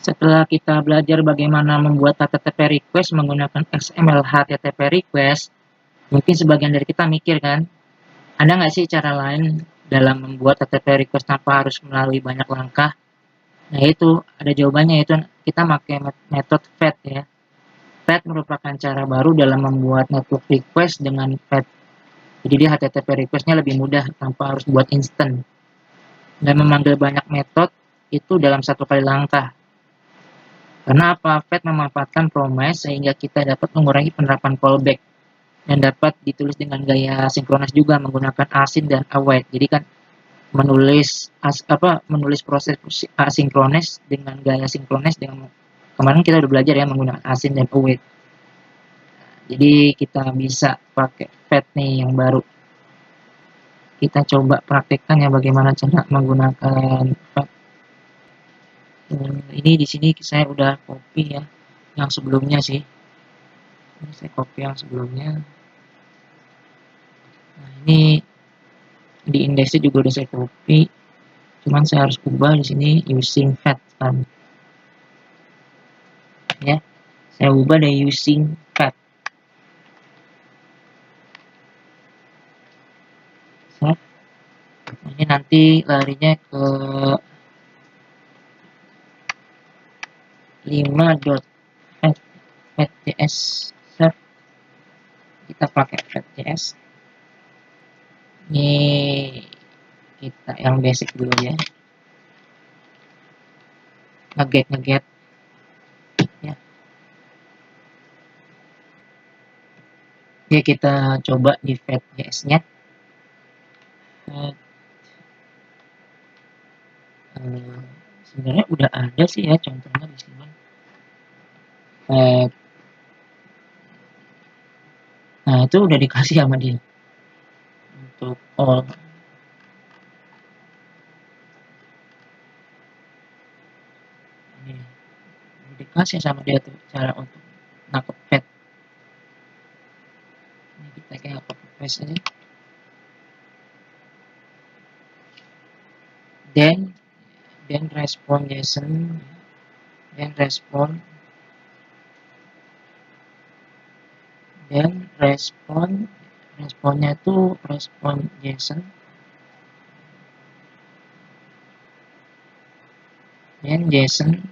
Setelah kita belajar bagaimana membuat HTTP request menggunakan XML HTTP request, mungkin sebagian dari kita mikir kan, ada nggak sih cara lain dalam membuat HTTP request tanpa harus melalui banyak langkah? Nah itu ada jawabannya, yaitu kita pakai metode fetch ya. Fetch merupakan cara baru dalam membuat network request dengan fetch. Jadi dia HTTP request-nya lebih mudah tanpa harus buat instant. Dan memanggil banyak metode itu dalam satu kali langkah. Karena apa? Fetch memanfaatkan promise sehingga kita dapat mengurangi penerapan callback dan dapat ditulis dengan gaya sinkronis juga menggunakan async dan await. Jadi kan menulis proses asinkronis dengan gaya sinkronis dengan kemarin kita udah belajar ya menggunakan async dan await. Jadi kita bisa pakai fetch nih yang baru. Kita coba praktekkan ya bagaimana cara menggunakan fetch. Ini di sini saya udah copy ya yang sebelumnya sih. Ini saya copy yang sebelumnya. Nah, ini di indeksnya juga udah saya copy. Cuman saya harus ubah di sini using fetch kan. Ya. Saya ubah dari using fetch. Nah, ini nanti larinya ke 5.fetch.js serve. Kita pakai fetch.js. Ini kita yang basic dulu ya. Ngeget ya. Oke, kita coba di fetch.js-nya. Sebenarnya udah ada sih ya contohnya di sini. Nah, itu udah dikasih sama dia untuk all. Ini udah dikasih sama dia tuh cara untuk nangkep fetch. Ini kita kayak copy paste aja. Then respon JSON, then responnya itu respon JSON, then JSON.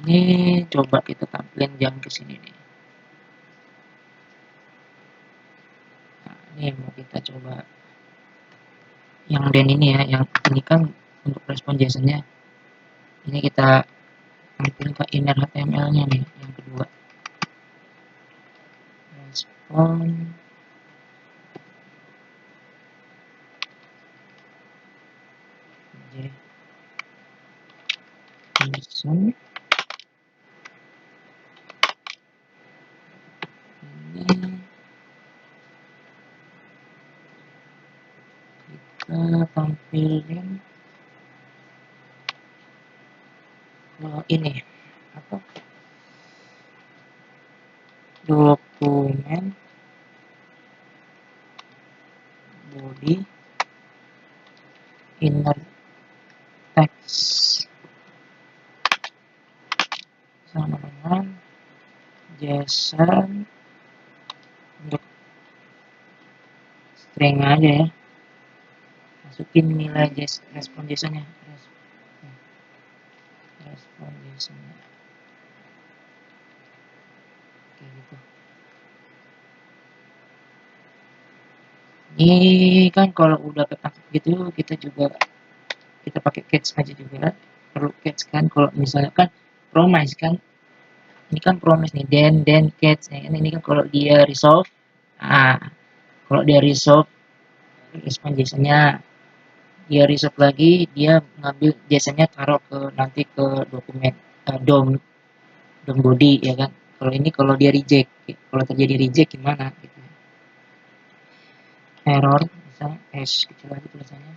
Ini coba kita tampilin jam ke sini nih. Nah, ini mau kita coba yang then ini ya, yang ini kan untuk respon JSON-nya. Ini kita tampilin ke inner HTML-nya nih, yang kedua. Respon JSON. Kita tampilin ini apa, dokumen body inner text sama dengan JSON untuk string aja ya, masukin nilai respon JSON-nya, respon JSON-nya kayak gitu. Ini kan kalau udah ketangkep gitu kita pakai catch aja juga, perlu catch kan kalau misalnya kan promise kan, ini kan promise nih then catch ini kan kalau dia resolve. Kalau dia resolve respon JSON-nya, dia resolve lagi, dia ngambil JSON-nya taruh ke nanti ke dokumen DOM body ya kan. Kalau ini kalau dia reject, kalau terjadi reject gimana gitu. Error misalnya kecil lagi tulisannya,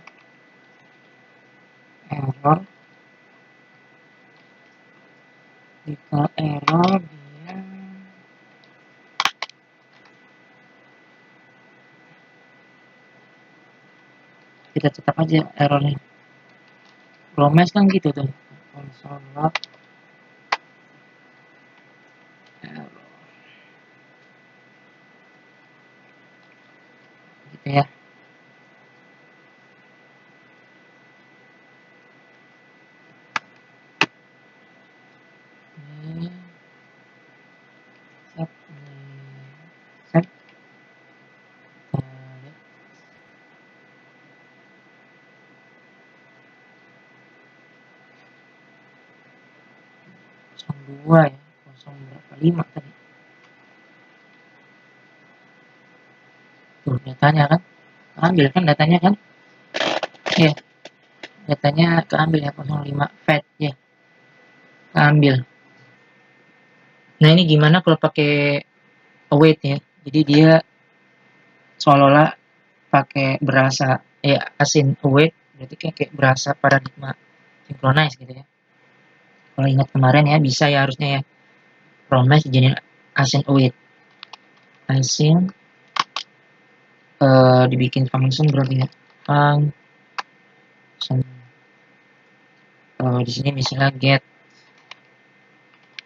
error. Jika error dia kita tetap aja errornya. Promise kan gitu tuh, console log error gitu ya. Ini set set dua ya, 0,5 tadi tuh datanya kan, ambil kan datanya kan, ya datanya keambil ya, 0,5 fat ya keambil. Nah ini gimana kalau pakai await ya, jadi dia seolah-olah pakai berasa ya asin await, berarti kayak berasa paradigma synchronize gitu ya. Kalau ingat kemarin ya bisa ya harusnya ya promise jadi asin await, asin dibikin function berarti ya function. Di sini misalnya get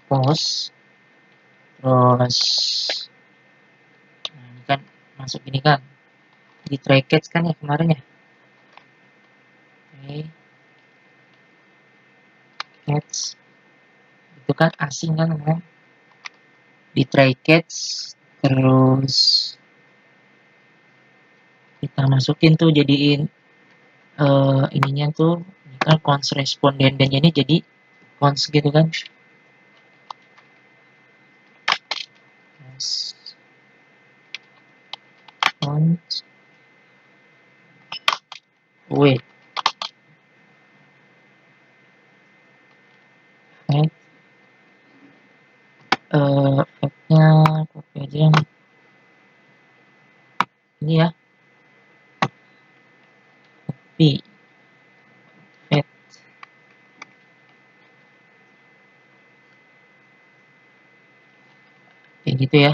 post terus nah, ini kan masuk ini kan di try catch kan ya kemarin ya. Oke, catch itu kan asing kan ya. Di try catch terus kita masukin tuh jadiin ininya tuh ini kan cons respondennya ini jadi cons gitu kan, cons wait right fatnya copy aja yang ini ya, copy fat kayak gitu ya,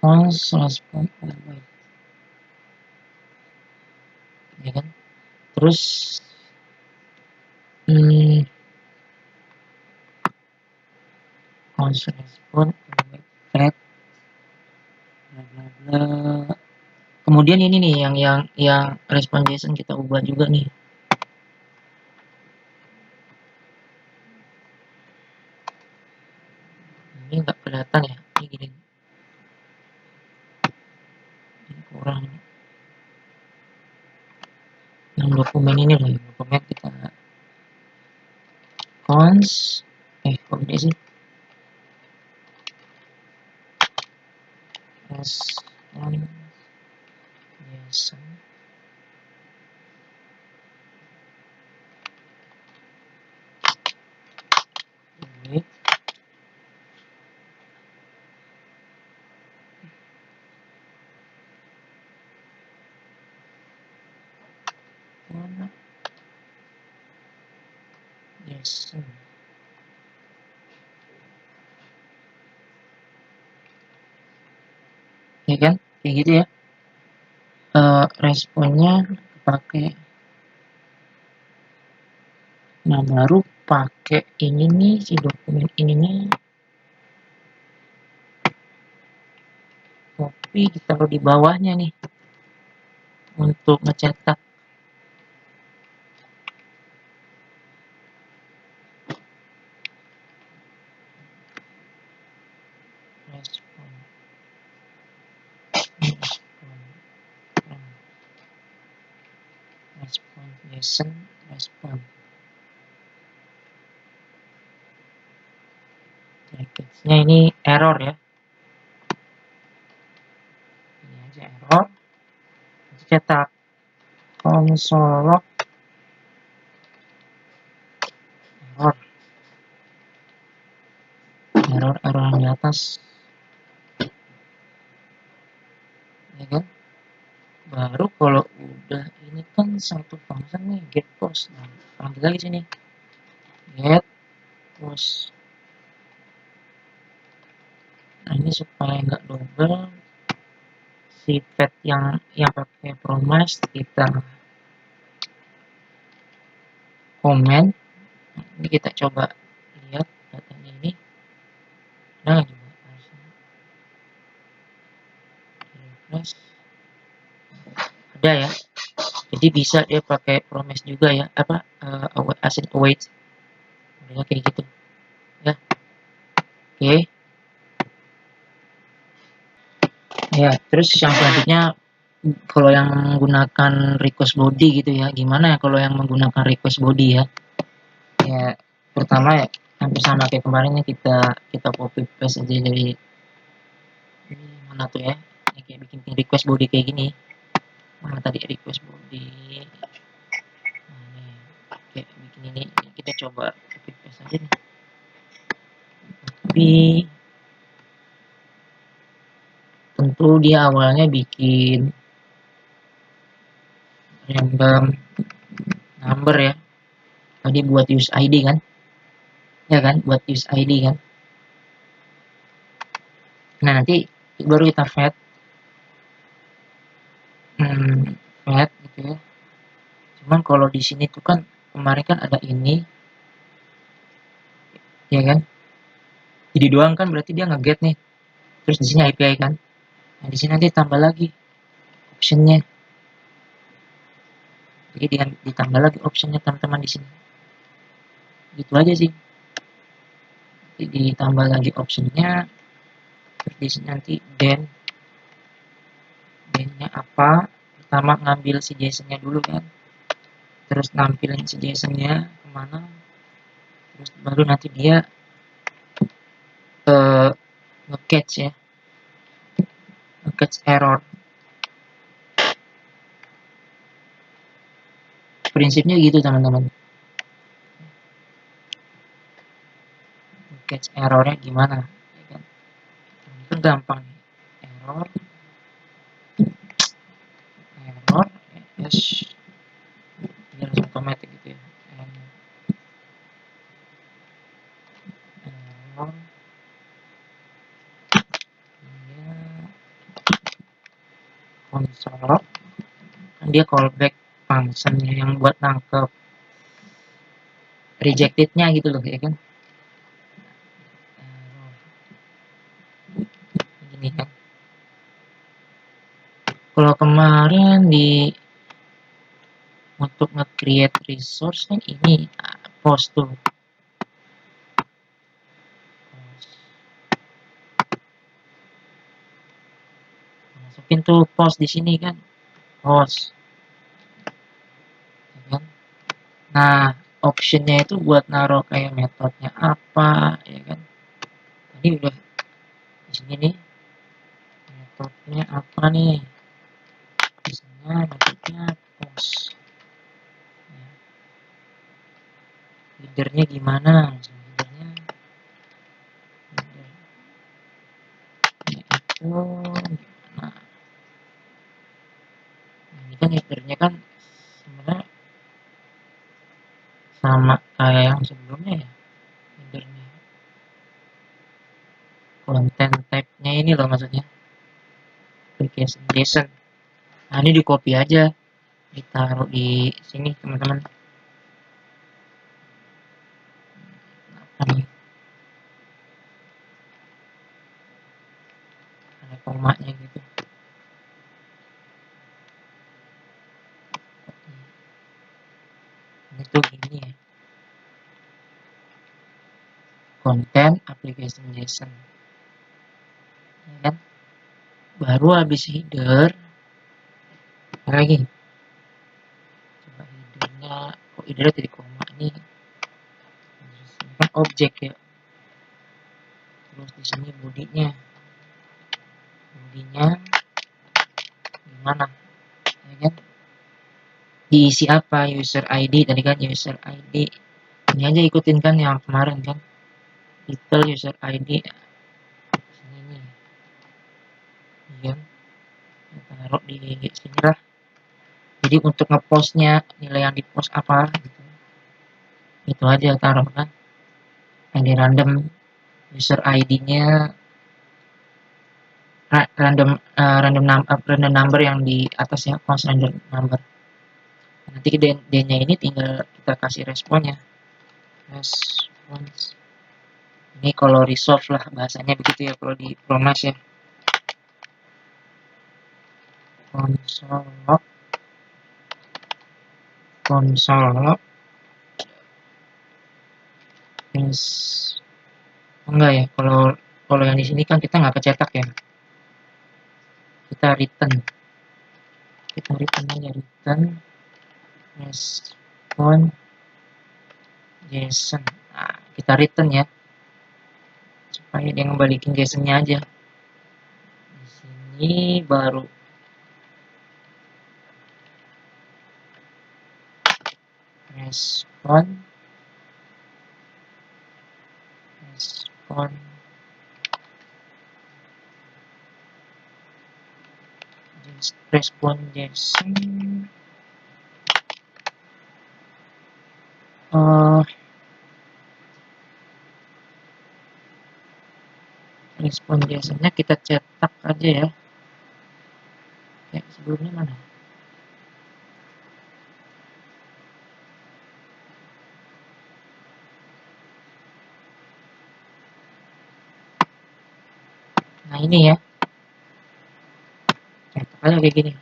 cons respond wait ya kan. Terus cons respond fat bla bla bla. Kemudian ini nih yang respon JSON kita ubah juga nih. Ini nggak kelihatan ya, ini gini. Ini kurang. Yang dokumen ini loh, yang dokumen kita cons kok ini sih respon JSON ini JSON ya kan kayak gitu ya. Responnya pakai, nah baru pakai ini nih si dokumen ininya copy ditaruh di bawahnya nih untuk ngecetak. Respon respon JSON respon package-nya ini error ya, ini aja error, cetak console log error error yang di atas ya kan. Baru kalau udah ini kan satu function nih get post, nah ambil lagi sini get post. Nah ini supaya nggak double si pet yang pakai promise kita comment Ini kita coba lihat datanya ini. Nah, juga refresh. Ada ya. Jadi bisa dia pakai promise juga ya, apa async await. Udah kayak gitu. Ya. Oke. Ya, terus yang selanjutnya kalau yang menggunakan request body gitu ya, gimana ya kalau yang menggunakan request body ya? Ya, pertama ya hampir sama kayak kemarin ya, kita copy paste aja dari ini mana tuh ya? Yang kayak bikin request body kayak gini. Mana tadi request body? Nah, ini kayak bikin ini kita coba copy paste aja nih. Tapi tentu dia awalnya bikin random number ya. Tadi buat use ID kan? Ya kan, buat use ID kan? Nah, nanti baru kita fetch fetch gitu ya. Cuman kalau di sini tuh kan kemarin kan ada ini, ya kan? Jadi doang kan berarti dia nge-get nih. Terus di sini API kan. Nah, di sini nanti tambah lagi optionnya. Jadi dia ditambah lagi optionnya teman-teman di sini. Gitu aja sih. Jadi ditambah lagi optionnya. Terus di sini nanti then-nya apa? Pertama ngambil si JSON-nya dulu kan. Terus nampilin si JSON-nya kemana. Terus baru nanti dia nge-catch ya. Nge-catch error. Prinsipnya gitu teman-teman. Catch errornya gimana ya kan? Itu gampang. Error yes, dia langsung otomatis gitu ya. Error dia console kan dia callback functionnya yang buat nangkep rejectednya gitu loh ya kan. Gini kan, kalau kemarin di untuk nge-create resource kan ini post tuh, masukin tuh post di sini kan, post ya kan. Nah, optionnya itu buat naruh kayak metodenya apa ya kan. Tadi udah di sini nih metodenya apa nih, misalnya metodenya post ya. Leadernya gimana, leadernya itu gimana. Nah, ini kan leadernya kan sebenarnya sama kayak yang sebelumnya ya, leadernya content type-nya ini loh maksudnya application JSON. Nah, ini di copy aja, ditaruh di sini teman-teman. Apa nih, ada komanya gitu. Ini tuh gini ya, content application JSON ya kan. Baru habis header lagi, coba headernya, kok headernya jadi koma nih, ini kan objek ya. Terus di sini bodinya gimana ya kan, diisi apa, user ID tadi kan, user ID ini aja ikutin kan yang kemarin kan, title user ID sini nih ya, taruh di sini lah. Jadi untuk ngepostnya nilai yang dipost apa gitu, itu aja taruh kan. Yang di random user ID-nya random number yang di atasnya post random number. Nanti D-nya ini tinggal kita kasih responnya response. Ini kalau resolve lah bahasanya begitu ya kalau di Pronas ya. Console log is enggak ya, kalau yang di sini kan kita nggak kecetak ya, kita return aja, return response JSON. Nah, kita return ya supaya dia ngembalikin JSON-nya aja. Di sini baru respon JSON respon JSON-nya kita cetak aja ya. Kayak sebelumnya mana? Nah ini ya, cetak aja kayak gini.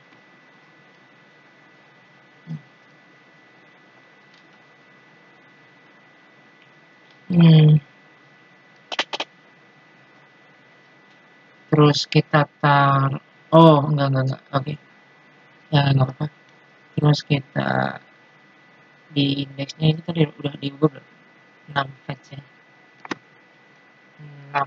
Terus kita enggak, oke. Ya nggak apa-apa. Terus kita di indeksnya ini tadi udah diubah berapa? 6 fetch ya. 6.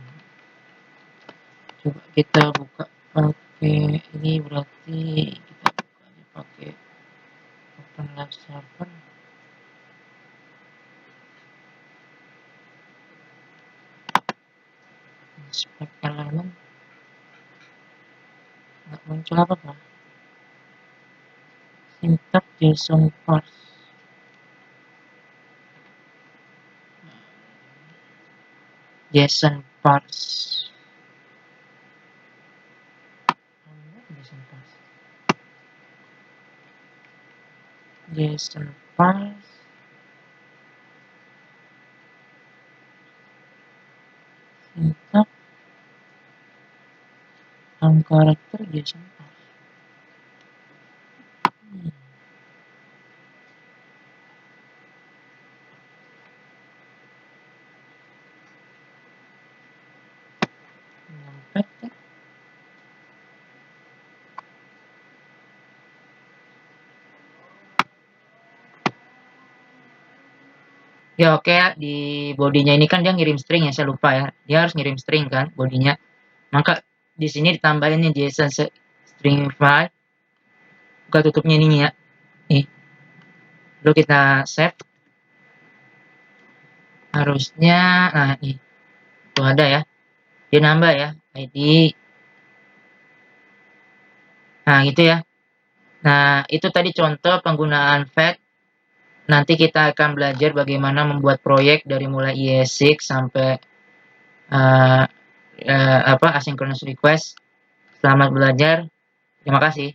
Coba kita buka pakai ini, berarti kita buka pakai OpenLive Server. Inspect element nggak muncul apa-apa. Syntax JSON parse. JSON parse. JSON parse. Syntax karakter JSON parse. Ya oke ya, di bodinya ini kan dia ngirim string ya, saya lupa ya. Dia harus ngirim string kan bodinya. Maka di sini ditambahin nih JSON string file. Buka tutupnya ini ya. Nih. Lalu kita save. Harusnya nah nih. Tuh ada ya. Dia nambah ya ID. Nah, gitu ya. Nah, itu tadi contoh penggunaan fetch. Nanti kita akan belajar bagaimana membuat proyek dari mulai ES6 sampai asynchronous request. Selamat belajar. Terima kasih.